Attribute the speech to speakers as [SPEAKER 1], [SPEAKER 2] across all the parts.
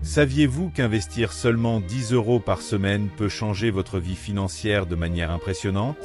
[SPEAKER 1] Saviez-vous qu'investir seulement 10 € par semaine peut changer votre vie financière de manière impressionnante?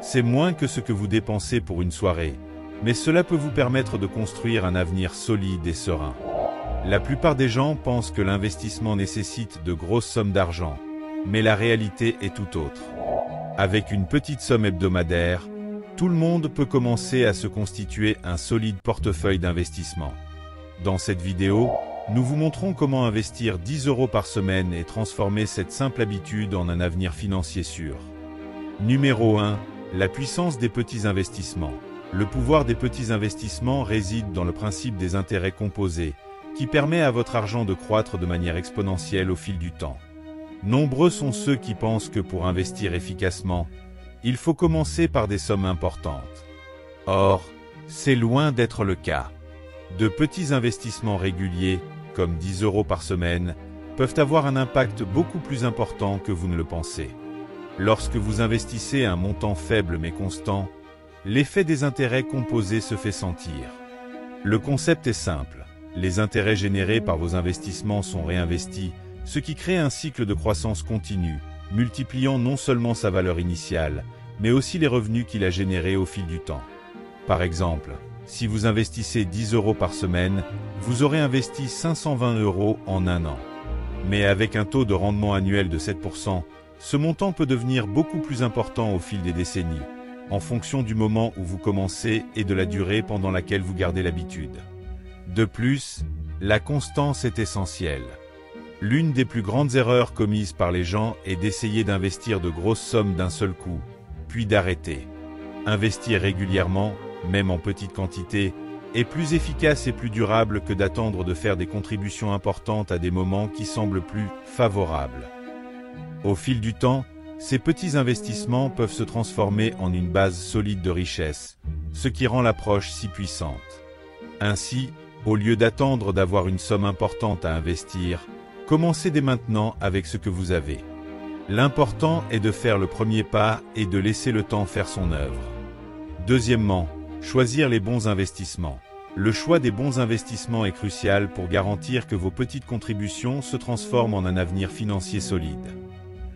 [SPEAKER 1] C'est moins que ce que vous dépensez pour une soirée, mais cela peut vous permettre de construire un avenir solide et serein. La plupart des gens pensent que l'investissement nécessite de grosses sommes d'argent, mais la réalité est tout autre. Avec une petite somme hebdomadaire, tout le monde peut commencer à se constituer un solide portefeuille d'investissement. Dans cette vidéo, nous vous montrons comment investir 10 € par semaine et transformer cette simple habitude en un avenir financier sûr. Numéro 1. La puissance des petits investissements. Le pouvoir des petits investissements réside dans le principe des intérêts composés, qui permet à votre argent de croître de manière exponentielle au fil du temps. Nombreux sont ceux qui pensent que pour investir efficacement, il faut commencer par des sommes importantes. Or, c'est loin d'être le cas. De petits investissements réguliers, comme 10 € par semaine, peuvent avoir un impact beaucoup plus important que vous ne le pensez. Lorsque vous investissez un montant faible mais constant, l'effet des intérêts composés se fait sentir. Le concept est simple. Les intérêts générés par vos investissements sont réinvestis, ce qui crée un cycle de croissance continue, multipliant non seulement sa valeur initiale, mais aussi les revenus qu'il a générés au fil du temps. Par exemple, si vous investissez 10 € par semaine, vous aurez investi 520 € en un an. Mais avec un taux de rendement annuel de 7%, ce montant peut devenir beaucoup plus important au fil des décennies, en fonction du moment où vous commencez et de la durée pendant laquelle vous gardez l'habitude. De plus, la constance est essentielle. L'une des plus grandes erreurs commises par les gens est d'essayer d'investir de grosses sommes d'un seul coup, puis d'arrêter. Investir régulièrement, même en petite quantité, est plus efficace et plus durable que d'attendre de faire des contributions importantes à des moments qui semblent plus favorables. Au fil du temps, ces petits investissements peuvent se transformer en une base solide de richesse, ce qui rend l'approche si puissante. Ainsi, au lieu d'attendre d'avoir une somme importante à investir, commencez dès maintenant avec ce que vous avez. L'important est de faire le premier pas et de laisser le temps faire son œuvre. Deuxièmement, choisir les bons investissements. Le choix des bons investissements est crucial pour garantir que vos petites contributions se transforment en un avenir financier solide.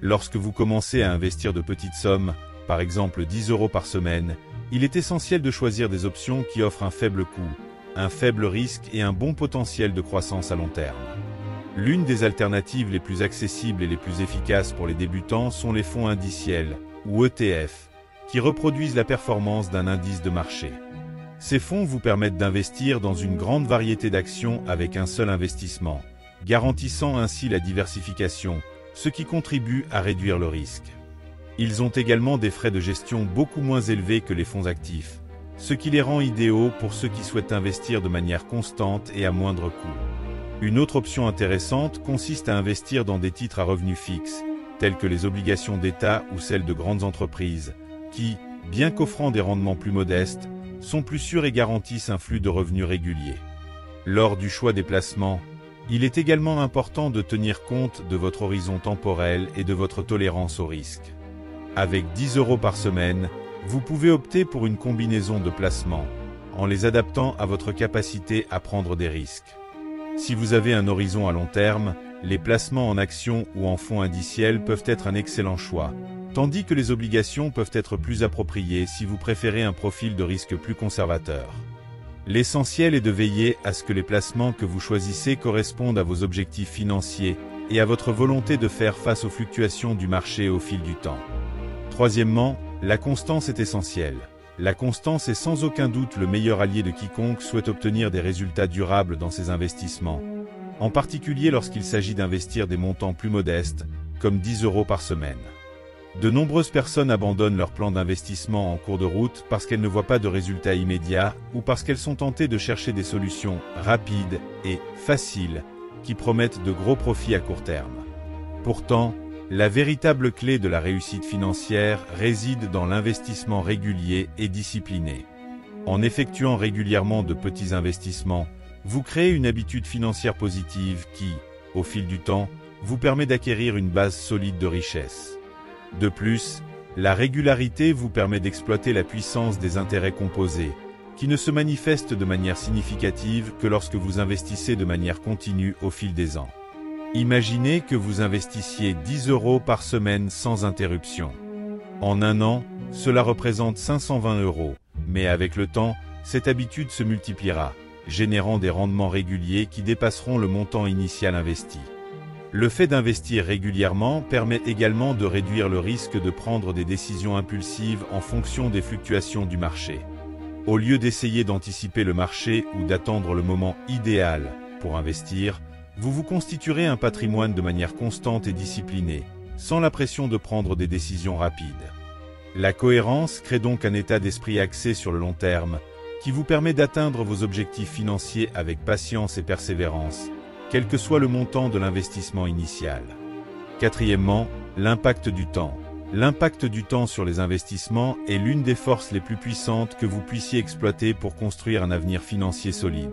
[SPEAKER 1] Lorsque vous commencez à investir de petites sommes, par exemple 10 € par semaine, il est essentiel de choisir des options qui offrent un faible coût, un faible risque et un bon potentiel de croissance à long terme. L'une des alternatives les plus accessibles et les plus efficaces pour les débutants sont les fonds indiciels, ou ETF, qui reproduisent la performance d'un indice de marché. Ces fonds vous permettent d'investir dans une grande variété d'actions avec un seul investissement, garantissant ainsi la diversification, ce qui contribue à réduire le risque. Ils ont également des frais de gestion beaucoup moins élevés que les fonds actifs, ce qui les rend idéaux pour ceux qui souhaitent investir de manière constante et à moindre coût. Une autre option intéressante consiste à investir dans des titres à revenus fixes, tels que les obligations d'État ou celles de grandes entreprises, qui, bien qu'offrant des rendements plus modestes, sont plus sûrs et garantissent un flux de revenus régulier. Lors du choix des placements, il est également important de tenir compte de votre horizon temporel et de votre tolérance au risque. Avec 10 € par semaine, vous pouvez opter pour une combinaison de placements, en les adaptant à votre capacité à prendre des risques. Si vous avez un horizon à long terme, les placements en actions ou en fonds indiciels peuvent être un excellent choix, tandis que les obligations peuvent être plus appropriées si vous préférez un profil de risque plus conservateur. L'essentiel est de veiller à ce que les placements que vous choisissez correspondent à vos objectifs financiers et à votre volonté de faire face aux fluctuations du marché au fil du temps. Troisièmement, la constance est essentielle. La constance est sans aucun doute le meilleur allié de quiconque souhaite obtenir des résultats durables dans ses investissements, en particulier lorsqu'il s'agit d'investir des montants plus modestes, comme 10 € par semaine. De nombreuses personnes abandonnent leur plan d'investissement en cours de route parce qu'elles ne voient pas de résultats immédiats ou parce qu'elles sont tentées de chercher des solutions rapides et faciles qui promettent de gros profits à court terme. Pourtant, la véritable clé de la réussite financière réside dans l'investissement régulier et discipliné. En effectuant régulièrement de petits investissements, vous créez une habitude financière positive qui, au fil du temps, vous permet d'acquérir une base solide de richesse. De plus, la régularité vous permet d'exploiter la puissance des intérêts composés, qui ne se manifestent de manière significative que lorsque vous investissez de manière continue au fil des ans. Imaginez que vous investissiez 10 € par semaine sans interruption. En un an, cela représente 520 €, mais avec le temps, cette habitude se multipliera, générant des rendements réguliers qui dépasseront le montant initial investi. Le fait d'investir régulièrement permet également de réduire le risque de prendre des décisions impulsives en fonction des fluctuations du marché. Au lieu d'essayer d'anticiper le marché ou d'attendre le moment idéal pour investir, vous vous constituerez un patrimoine de manière constante et disciplinée, sans la pression de prendre des décisions rapides. La cohérence crée donc un état d'esprit axé sur le long terme, qui vous permet d'atteindre vos objectifs financiers avec patience et persévérance, quel que soit le montant de l'investissement initial. Quatrièmement, l'impact du temps. L'impact du temps sur les investissements est l'une des forces les plus puissantes que vous puissiez exploiter pour construire un avenir financier solide.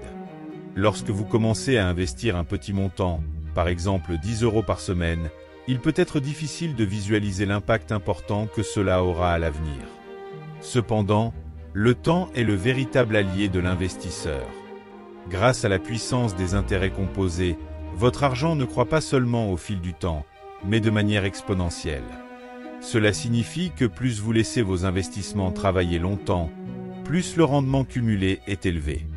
[SPEAKER 1] Lorsque vous commencez à investir un petit montant, par exemple 10 € par semaine, il peut être difficile de visualiser l'impact important que cela aura à l'avenir. Cependant, le temps est le véritable allié de l'investisseur. Grâce à la puissance des intérêts composés, votre argent ne croît pas seulement au fil du temps, mais de manière exponentielle. Cela signifie que plus vous laissez vos investissements travailler longtemps, plus le rendement cumulé est élevé.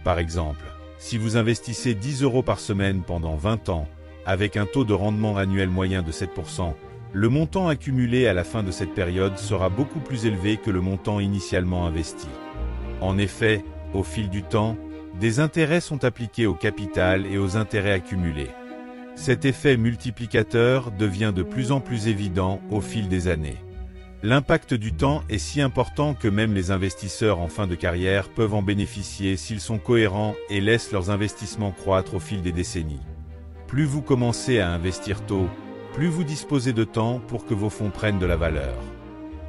[SPEAKER 1] Par exemple, si vous investissez 10 € par semaine pendant 20 ans, avec un taux de rendement annuel moyen de 7%, le montant accumulé à la fin de cette période sera beaucoup plus élevé que le montant initialement investi. En effet, au fil du temps, des intérêts sont appliqués au capital et aux intérêts accumulés. Cet effet multiplicateur devient de plus en plus évident au fil des années. L'impact du temps est si important que même les investisseurs en fin de carrière peuvent en bénéficier s'ils sont cohérents et laissent leurs investissements croître au fil des décennies. Plus vous commencez à investir tôt, plus vous disposez de temps pour que vos fonds prennent de la valeur.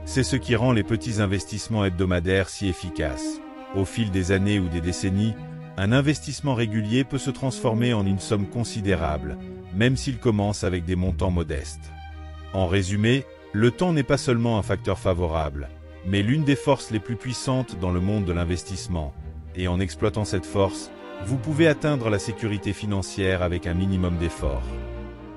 [SPEAKER 1] C'est ce qui rend les petits investissements hebdomadaires si efficaces. Au fil des années ou des décennies, un investissement régulier peut se transformer en une somme considérable, même s'il commence avec des montants modestes. En résumé, le temps n'est pas seulement un facteur favorable, mais l'une des forces les plus puissantes dans le monde de l'investissement, et en exploitant cette force, vous pouvez atteindre la sécurité financière avec un minimum d'efforts.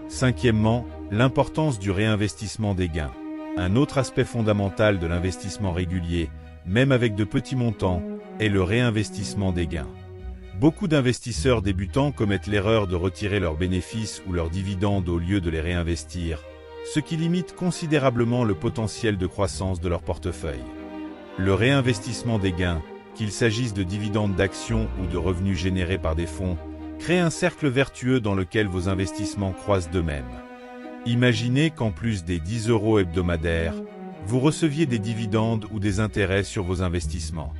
[SPEAKER 1] Cinquièmement, l'importance du réinvestissement des gains. Un autre aspect fondamental de l'investissement régulier, même avec de petits montants, est le réinvestissement des gains. Beaucoup d'investisseurs débutants commettent l'erreur de retirer leurs bénéfices ou leurs dividendes au lieu de les réinvestir, ce qui limite considérablement le potentiel de croissance de leur portefeuille. Le réinvestissement des gains, qu'il s'agisse de dividendes d'actions ou de revenus générés par des fonds, crée un cercle vertueux dans lequel vos investissements croissent d'eux-mêmes. Imaginez qu'en plus des 10 € hebdomadaires, vous receviez des dividendes ou des intérêts sur vos investissements.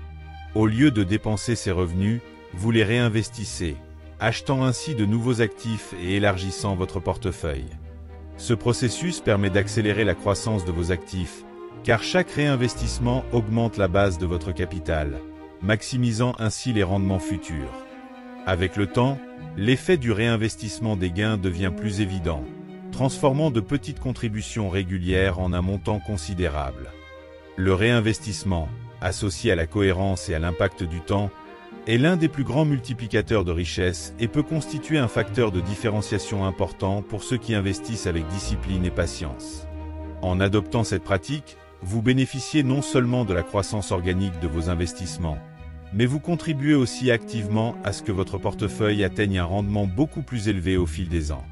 [SPEAKER 1] Au lieu de dépenser ces revenus, vous les réinvestissez, achetant ainsi de nouveaux actifs et élargissant votre portefeuille. Ce processus permet d'accélérer la croissance de vos actifs, car chaque réinvestissement augmente la base de votre capital, maximisant ainsi les rendements futurs. Avec le temps, l'effet du réinvestissement des gains devient plus évident, transformant de petites contributions régulières en un montant considérable. Le réinvestissement, associé à la cohérence et à l'impact du temps, est l'un des plus grands multiplicateurs de richesse et peut constituer un facteur de différenciation important pour ceux qui investissent avec discipline et patience. En adoptant cette pratique, vous bénéficiez non seulement de la croissance organique de vos investissements, mais vous contribuez aussi activement à ce que votre portefeuille atteigne un rendement beaucoup plus élevé au fil des ans.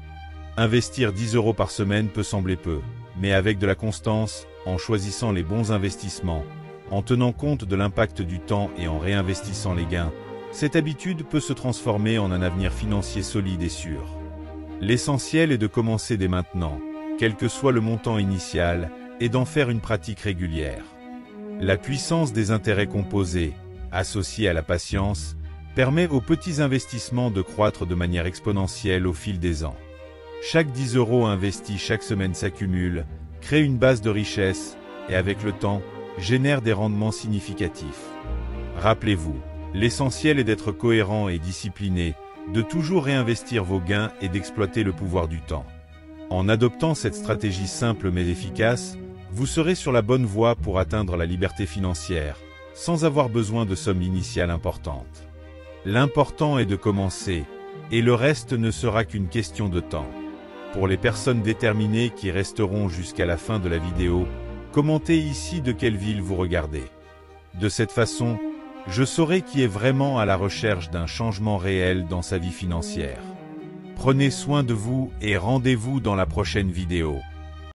[SPEAKER 1] Investir 10 € par semaine peut sembler peu, mais avec de la constance, en choisissant les bons investissements, en tenant compte de l'impact du temps et en réinvestissant les gains, cette habitude peut se transformer en un avenir financier solide et sûr. L'essentiel est de commencer dès maintenant, quel que soit le montant initial, et d'en faire une pratique régulière. La puissance des intérêts composés, associée à la patience, permet aux petits investissements de croître de manière exponentielle au fil des ans. Chaque 10 € investis chaque semaine s'accumule, crée une base de richesse, et avec le temps, génère des rendements significatifs. Rappelez-vous, l'essentiel est d'être cohérent et discipliné, de toujours réinvestir vos gains et d'exploiter le pouvoir du temps. En adoptant cette stratégie simple mais efficace, vous serez sur la bonne voie pour atteindre la liberté financière, sans avoir besoin de sommes initiales importantes. L'important est de commencer, et le reste ne sera qu'une question de temps. Pour les personnes déterminées qui resteront jusqu'à la fin de la vidéo, commentez ici de quelle ville vous regardez. De cette façon, je saurai qui est vraiment à la recherche d'un changement réel dans sa vie financière. Prenez soin de vous et rendez-vous dans la prochaine vidéo.